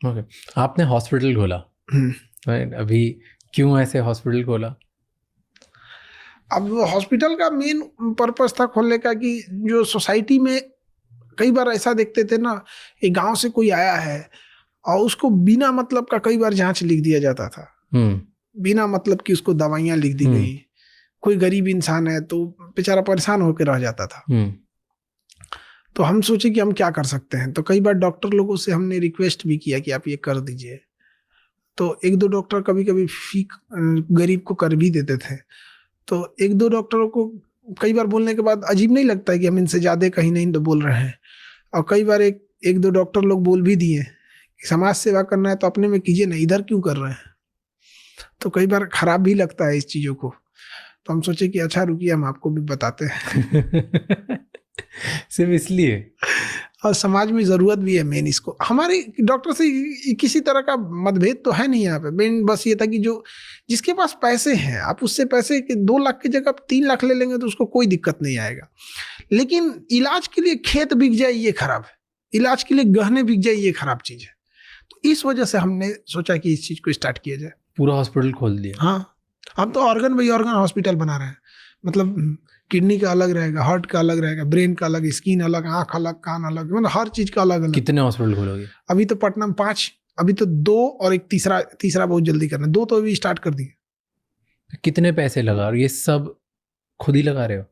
Okay, आपने hospital खोला, right? अभी क्यों ऐसे हॉस्पिटल खोला? अब हॉस्पिटल का मेन पर्पस था खोलने का कि जो सोसाइटी में कई बार ऐसा देखते थे ना, एक गांव से कोई आया है और उसको बिना मतलब का कई बार जांच लिख दिया जाता था, बिना मतलब कि उसको दवाइयां लिख दी गई। कोई गरीब इंसान है तो बेचारा परेशान होकर रह जाता था। तो हम सोचे कि हम क्या कर सकते हैं, तो कई बार डॉक्टर लोगों से हमने रिक्वेस्ट भी किया कि आप ये कर दीजिए। तो एक दो डॉक्टर कभी कभी फी गरीब को कर भी देते थे। तो एक दो डॉक्टरों को कई बार बोलने के बाद अजीब नहीं लगता है कि हम इनसे ज्यादा कहीं नहीं तो बोल रहे हैं। और कई बार एक दो डॉक्टर लोग बोल भी दिए कि समाज सेवा करना है तो अपने में कीजिए ना, इधर क्यों कर रहे हैं। तो कई बार खराब भी लगता है इस चीजों को। तो हम सोचे कि अच्छा रुकिए, हम आपको भी बताते हैं। सिर्फ इसलिए, और समाज में जरूरत भी है मेन इसको। हमारे डॉक्टर से किसी तरह का मतभेद तो है नहीं यहाँ पे। मेन बस ये था कि जो जिसके पास पैसे हैं, आप उससे पैसे के 2 लाख की जगह 3 लाख ले लेंगे तो उसको कोई दिक्कत नहीं आएगा। लेकिन इलाज के लिए खेत बिक जाए ये खराब है, इलाज के लिए गहने बिक जाए ये खराब चीज है। तो इस वजह से हमने सोचा कि इस चीज को स्टार्ट किया जाए। पूरा हॉस्पिटल खोल दिया। हाँ, हम तो ऑर्गन बाई ऑर्गन हॉस्पिटल बना रहे हैं। मतलब किडनी का अलग रहेगा, हार्ट का अलग रहेगा, ब्रेन का अलग, स्किन अलग, आंख अलग, कान अलग, मतलब हर चीज का अलग अलग। कितने हॉस्पिटल खोलोगे? अभी तो पटना में 5, अभी तो 2 और एक तीसरा बहुत जल्दी करना है। 2 तो अभी स्टार्ट कर दिए। कितने पैसे लगा, और ये सब खुद ही लगा रहे हो?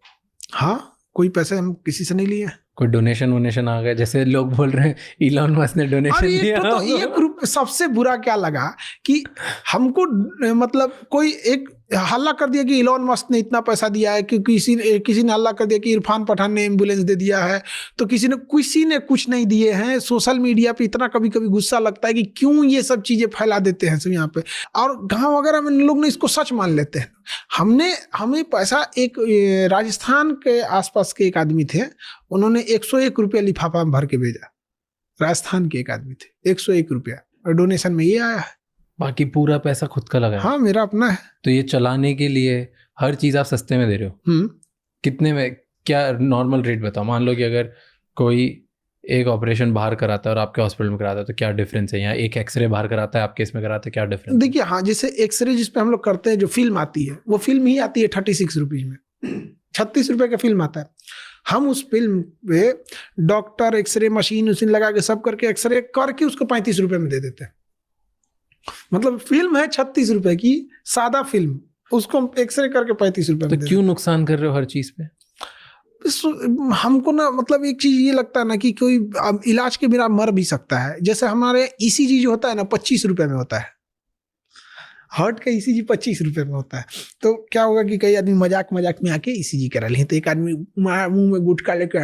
हाँ, कोई पैसे हम किसी से नहीं लिए। कोई डोनेशन वोनेशन आ गया, जैसे लोग बोल रहे हैं इलॉन मस्क ने डोनेशन दिया? तो ये ग्रुप सबसे बुरा क्या लगा कि हमको मतलब कोई एक हल्ला कर दिया कि इलॉन मस्क ने इतना पैसा दिया है, कि किसी ने हल्ला कर दिया कि इरफान पठान ने एम्बुलेंस दे दिया है, तो किसी ने कुछ नहीं दिए हैं। सोशल मीडिया पे इतना कभी कभी गुस्सा लगता है कि क्यों ये सब चीजें फैला देते हैं सब यहाँ पे। और गांव वगैरह में लोग ने इसको सच मान लेते हैं। हमें पैसा, एक राजस्थान के आसपास के एक आदमी थे, उन्होंने 101 रुपया लिफाफा में भर के भेजा। राजस्थान के एक आदमी थे, 101 रुपया, और डोनेशन में ये आया है। बाकी पूरा पैसा खुद का लगा है? हाँ, मेरा अपना है। तो ये चलाने के लिए हर चीज आप सस्ते में दे रहे हो? कितने में, क्या नॉर्मल रेट बताओ। मान लो कि अगर कोई एक ऑपरेशन बाहर कराता है और आपके हॉस्पिटल में कराता है तो क्या डिफरेंस है? यहाँ एक एक्सरे बाहर कराता है, आपके इसमें कराते हैं, क्या डिफरेंस? देखिए, हाँ, जैसे एक्सरे जिसपे हम लोग करते हैं, जो फिल्म आती है वो फिल्म ही आती है 36 रुपीज में, 36 रुपए का फिल्म आता है। हम उस फिल्म पे डॉक्टर एक्सरे मशीन लगा के सब करके एक्सरे करके उसको 35 रुपए में दे देते हैं। मतलब फिल्म है 36 रुपए की, सादा फिल्म, उसको एक्सरे करके 35 रुपए में। तो क्यों नुकसान कर रहे हो हर चीज पे? हमको ना, मतलब एक चीज ये लगता है ना कि कोई इलाज के बिना मर भी सकता है। जैसे हमारे ईसीजी जो होता है ना, 25 रुपए में होता है। हार्ट का ईसीजी 25 रुपए में होता है। तो क्या होगा कि कई आदमी मजाक में आके ईसीजी करा ले, तो एक आदमी मुंह में गुटखा लेके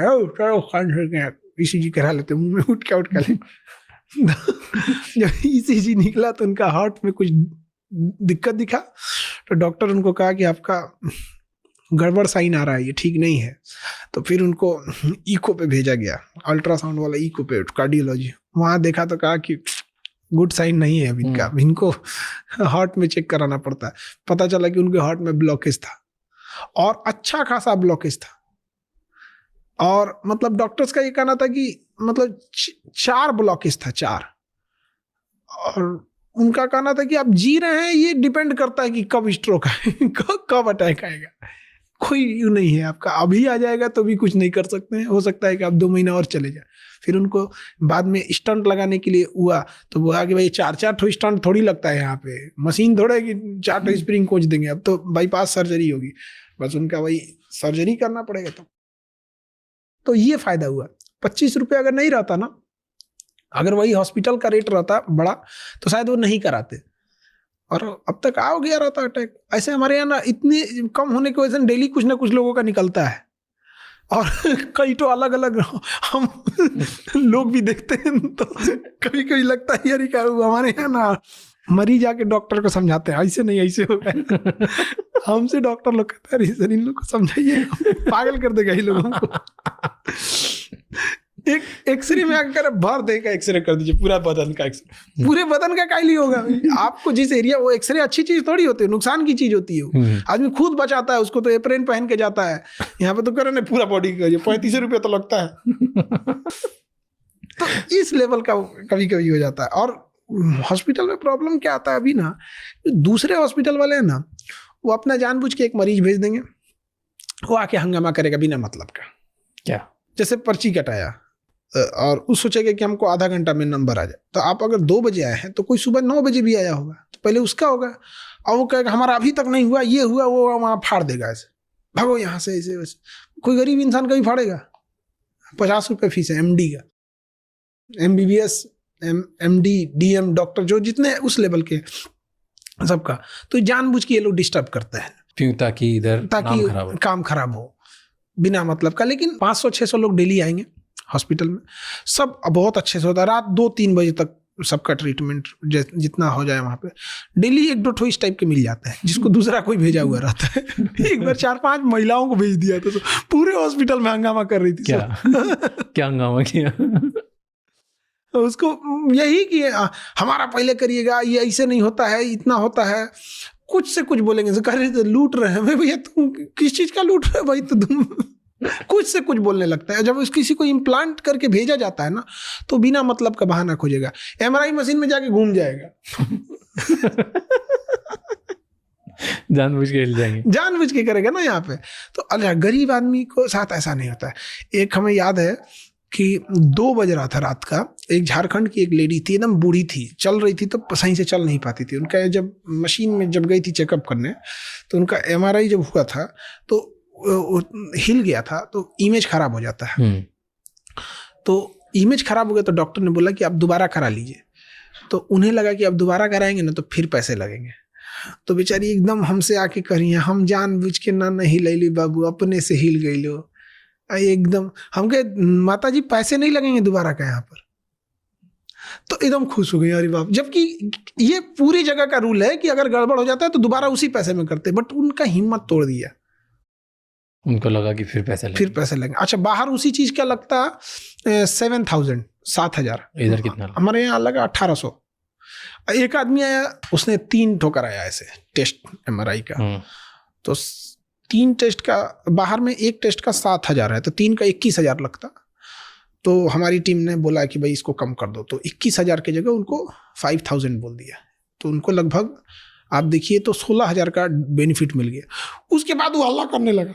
ईसीजी करा लेते, मुंह में गुटखा ले। जब ईसीजी निकला तो उनका हार्ट में कुछ दिक्कत दिखा, तो डॉक्टर उनको कहा कि आपका गड़बड़ साइन आ रहा है, ये ठीक नहीं है। तो फिर उनको इको पे भेजा गया, अल्ट्रासाउंड वाला इको पे, कार्डियोलॉजी। वहां देखा तो कहा कि गुड साइन नहीं है इनका, इनको हार्ट में चेक कराना पड़ता है। पता चला कि उनके हार्ट में ब्लॉकेज था, और अच्छा खासा ब्लॉकेज था। और मतलब डॉक्टर्स का ये कहना था कि मतलब 4 ब्लॉकेज था, 4। और उनका कहना था कि आप जी रहे हैं, ये डिपेंड करता है कि कब स्ट्रोक है, कब अटैक आएगा। कोई यू नहीं है, आपका अभी आ जाएगा तो भी कुछ नहीं कर सकते हैं, हो सकता है कि आप 2 महीना और चले जाए। फिर उनको बाद में स्टंट लगाने के लिए हुआ, तो बोला कि भाई 4 ठो स्टंट थोड़ी लगता है यहाँ पे, मशीन थोड़े कि 4 ठो स्प्रिंग खोज देंगे, अब तो बाईपास सर्जरी होगी, बस उनका वही सर्जरी करना पड़ेगा। तो ये फायदा हुआ। 25 रुपये अगर नहीं रहता ना, अगर वही हॉस्पिटल का रेट रहता बड़ा, तो शायद वो नहीं कराते, और अब तक आओ गया रहता अटैक। ऐसे हमारे यहाँ ना इतने कम होने की वजह से डेली कुछ ना कुछ लोगों का निकलता है, और कई तो अलग अलग हम लोग भी देखते हैं, तो कभी कभी लगता है यार क्या हुआ। हमारे यहाँ ना मरीज आके डॉक्टर को समझाते हैं, ऐसे नहीं ऐसे होगा। हमसे डॉक्टर लोग कहते हैं सर इन लोग को समझाइए, पागल कर देगा इन लोगों को। एक एक्सरे में आकर भर देगा, एक्सरे कर दीजिए पूरा बदन का एक्सरे, पूरे बदन का काहे लिए होगा आपको जिस एरिया, वो एक्सरे अच्छी चीज थोड़ी होती है, नुकसान की चीज होती है। आदमी खुद बचाता है उसको, तो एप्रेन पहन के जाता है, यहाँ पे तो करे पूरा बॉडी का 35 रुपये तो लगता है। तो इस लेवल का कभी कभी हो जाता है। और हॉस्पिटल में प्रॉब्लम क्या आता है अभी ना, दूसरे हॉस्पिटल वाले हैं ना, वो अपना जानबूझ के एक मरीज भेज देंगे, वो आके हंगामा करेगा बिना मतलब का। क्या? जैसे पर्ची कटाया और उस सोचेगा कि हमको आधा घंटा में नंबर आ जाए, तो आप अगर 2 बजे आए हैं तो कोई सुबह 9 बजे भी आया होगा, तो पहले उसका होगा, और वो कहेगा हमारा अभी तक नहीं हुआ, ये हुआ, वो वहाँ फाड़ देगा, ऐसे भागो यहाँ से, ऐसे वैसे। कोई गरीब इंसान कभी फाड़ेगा? 50 रुपये फीस है MD का, MBBS, MD, DM, डॉक्टर, जो जितने उस लेवल के सबका, तो जानबूझ के ये लोग डिस्टर्ब करते हैं क्यों? ताकि इधर काम खराब हो बिना मतलब का। लेकिन 500-600 लोग डेली आएंगे हॉस्पिटल में, सब बहुत अच्छे से होता है। रात 2-3 बजे तक सबका ट्रीटमेंट जितना हो जाए वहाँ पे, डेली 1-2 ठो इस टाइप के मिल जाते हैं जिसको दूसरा कोई भेजा हुआ रहता है। एक बार 4-5 महिलाओं को भेज दिया था, तो पूरे हॉस्पिटल में हंगामा कर रही थी। क्या क्या हंगामा किया? उसको यही कि हमारा पहले करिएगा, ये ऐसे नहीं होता है, इतना होता है, कुछ से कुछ बोलेंगे, कह रहे थे लूट रहे हैं। भैया तुम किस चीज का लूट रहे हो भाई? तो तुम कुछ से कुछ बोलने लगता है। जब उस किसी को इम्प्लांट करके भेजा जाता है ना, तो बिना मतलब का बहाना खोजेगा, MRI मशीन में जाके घूम जाएगा। जानबूझ के हिल जाएंगे, जानबूझ के करेगा ना यहाँ पे। तो अरे गरीब आदमी को साथ ऐसा नहीं होता है। एक हमें याद है कि 2 बज रहा था रात का, एक झारखंड की एक लेडी थी, एकदम बूढ़ी थी, चल रही थी तो सही से चल नहीं पाती थी। उनका जब मशीन में जब गई थी चेकअप करने, तो उनका MRI जब हुआ था तो हिल गया था, तो इमेज खराब हो जाता है। तो इमेज खराब हो गया तो डॉक्टर ने बोला कि आप दोबारा करा लीजिए। तो उन्हें लगा कि अब दोबारा कराएंगे ना तो फिर पैसे लगेंगे। तो बेचारी एकदम हमसे आके करी है, हम जानबूझ के ना नहीं ले ली बाबू, अपने से हिल गई लो एकदम। हम कहे माता जी पैसे नहीं लगेंगे दोबारा का यहाँ पर। तो एकदम खुश हो गई, अरे बाप। जबकि ये पूरी जगह का रूल है कि अगर गड़बड़ हो जाता है तो दोबारा उसी पैसे में करते, बट उनका हिम्मत तोड़ दिया। उनको लगा कि फिर पैसे लगेंगे। अच्छा, बाहर उसी चीज का लगता 7,000, 7,000। इधर कितना? हमारे यहाँ लगा 1,800। एक आदमी आया, उसने 3 ठोकर आया ऐसे टेस्ट MRI का। तो 3 टेस्ट का, बाहर में एक टेस्ट का 7,000 है, तो 3 का 21,000 लगता। तो हमारी टीम ने बोला कि भाई इसको कम कर दो, तो 21,000 की जगह उनको 5,000 बोल दिया। तो उनको लगभग आप देखिए तो 16,000 का बेनिफिट मिल गया। उसके बाद वो हल्ला करने लगा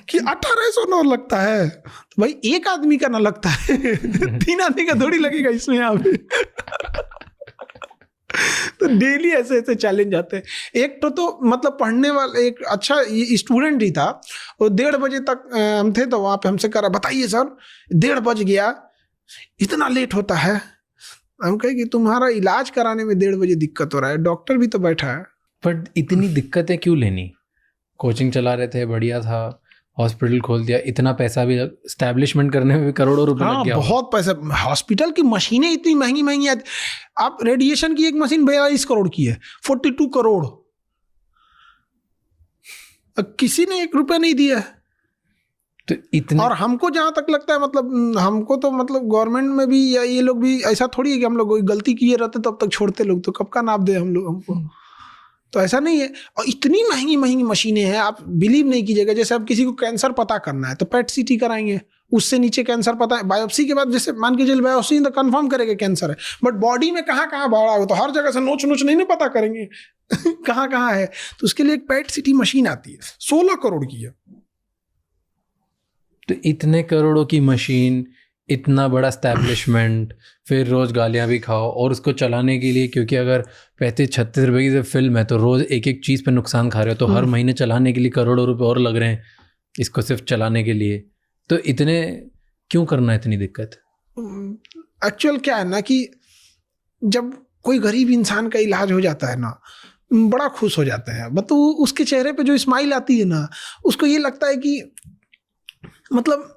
कि 1,800 लगता है। तो भाई एक आदमी का ना लगता है, 3 आदमी का थोड़ी लगेगा इसमें यहाँ पे। तो डेली ऐसे ऐसे चैलेंज आते हैं। एक तो मतलब पढ़ने वाला एक अच्छा स्टूडेंट ही था, वो 1:30 बजे तक हम थे, तो वहाँ पे हमसे कह रहा बताइए सर 1:30 बज गया, इतना लेट होता है। हम कहे कि तुम्हारा इलाज कराने में 1:30 बजे दिक्कत हो रहा है, डॉक्टर भी तो बैठा है। बट इतनी दिक्कतें क्यों लेनी? कोचिंग चला रहे थे, बढ़िया था, हॉस्पिटल खोल दिया, इतना पैसा भी एस्टैब्लिशमेंट करने में भी करोड़ों रुपए लग गया। बहुत पैसा। हॉस्पिटल की मशीनें इतनी महंगी महंगी आती। आप रेडिएशन की एक मशीन 42 करोड़ की है, 42 करोड़। किसी ने 1 रुपया नहीं दिया है। तो इतने, और हमको जहां तक लगता है, मतलब हमको तो मतलब गवर्नमेंट में भी या ये लोग भी ऐसा थोड़ी है कि हम लोग कोई गलती किए रहते तब तक छोड़ते लोग, तो कब का नाप दे हम लोग हमको। तो ऐसा नहीं है। और इतनी महंगी महंगी मशीनें हैं, आप बिलीव नहीं कीजिएगा। जैसे अब किसी को कैंसर पता करना है तो PET CT कराएंगे, उससे नीचे कैंसर पता है, बायोप्सी के बाद जैसे मान के चलिए बायोप्सी तो कंफर्म करेगा कैंसर है, बट बॉडी में कहाँ कहाँ बढ़ा हो तो हर जगह से नोच नोच नहीं पता करेंगे कहाँ कहाँ है। तो उसके लिए एक PET CT मशीन आती है, 16 करोड़ की है। तो इतने करोड़ों की मशीन, इतना बड़ा एस्टैब्लिशमेंट, फिर रोज गालियां भी खाओ, और उसको चलाने के लिए, क्योंकि अगर 35-36 रुपए की फिल्म है तो रोज एक एक चीज पे नुकसान खा रहे हो, तो हर महीने चलाने के लिए करोड़ों रुपए और लग रहे हैं इसको सिर्फ चलाने के लिए। तो इतने क्यों करना, इतनी दिक्कत? एक्चुअल क्या है ना कि जब कोई गरीब इंसान का इलाज हो जाता है ना, बड़ा खुश हो जाते हैं। मतलब उसके चेहरे पे जो स्माइल आती है ना, उसको ये लगता है कि मतलब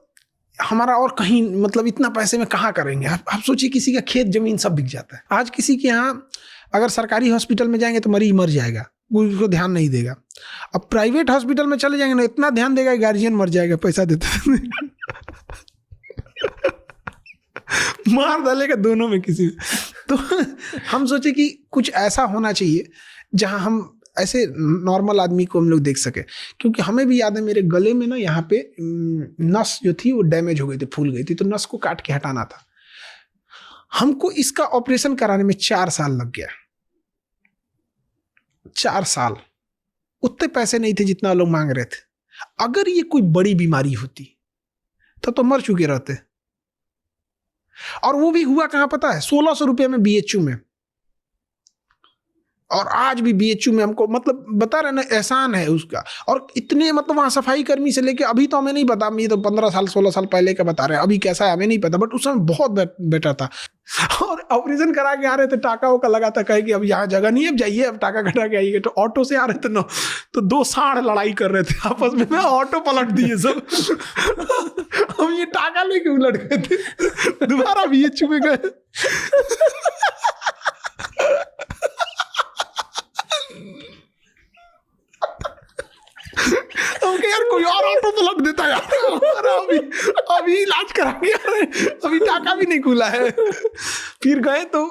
हमारा और कहीं, मतलब इतना पैसे में कहाँ करेंगे। आप सोचिए किसी का खेत जमीन सब बिक जाता है। आज किसी के यहाँ अगर सरकारी हॉस्पिटल में जाएंगे तो मरीज मर जाएगा, कोई उसको ध्यान नहीं देगा। अब प्राइवेट हॉस्पिटल में चले जाएंगे ना, इतना ध्यान देगा, गार्जियन मर जाएगा पैसा देते मार डालेगा दोनों में किसी। तो हम सोचे कि कुछ ऐसा होना चाहिए जहां हम ऐसे नॉर्मल आदमी को हम लोग देख सके। क्योंकि हमें भी याद है, मेरे गले में ना यहाँ पे नस जो थी वो डैमेज हो गई थी, फूल गई थी, तो नस को काट के हटाना था। हमको इसका ऑपरेशन कराने में 4 साल लग गया। 4 साल, उतने पैसे नहीं थे जितना लोग मांग रहे थे। अगर ये कोई बड़ी बीमारी होती तो मर चुके रहते। और वो भी हुआ कहां पता है? 1600 रुपये में BHU में। और आज भी BHU में हमको मतलब बता रहे ना, एहसान है उसका। और इतने मतलब वहां सफाई कर्मी से लेके अभी तो हमें नहीं पता, ये तो 15 साल 16 साल पहले का बता रहे हैं, अभी कैसा है हमें नहीं पता, बट उस समय बहुत बेटर था। और ऑपरेशन करा के आ रहे थे, टाका वो का लगा था, कहे कि अब यहाँ जगह नहीं है, अब जाइए, अब टाका कटा के आइए। तो ऑटो से आ रहे थे ना, तो 2 सांड लड़ाई कर रहे थे आपस में, ऑटो पलट दिए सब। हम ये टाका लेके उलट गए थे, दोबारा BHU में गए। ओके यार, कोई और ऑटो तो लग देता यार, अभी इलाज कराएंगे यार, अभी टाका भी नहीं खुला है। फिर गए तो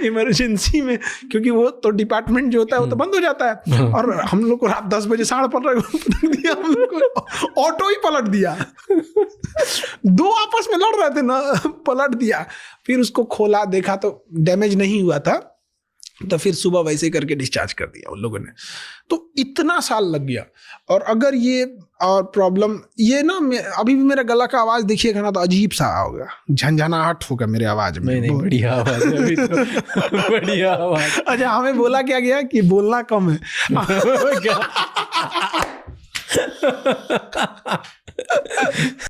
इमरजेंसी में, क्योंकि वो तो डिपार्टमेंट जो होता है वो तो बंद हो जाता है। और हम लोग को रात 10 बजे साढ़े 15 दिया, हम लोग को ऑटो ही पलट दिया। 2 आपस में लड़ रहे थे ना, पलट दिया। फिर उसको खोला, देखा तो डैमेज नहीं हुआ था, तो फिर सुबह वैसे करके डिस्चार्ज कर दिया उन लोगों ने। तो इतना साल लग गया। और अगर ये और प्रॉब्लम ये ना, अभी भी मेरा गला का आवाज देखिएगा ना तो अजीब सा होगा, झंझनाहट होगा मेरे आवाज में। नहीं, बढ़िया आवाज है अभी तो। बढ़िया आवाज। अच्छा, हमें बोला क्या गया कि बोलना कम है।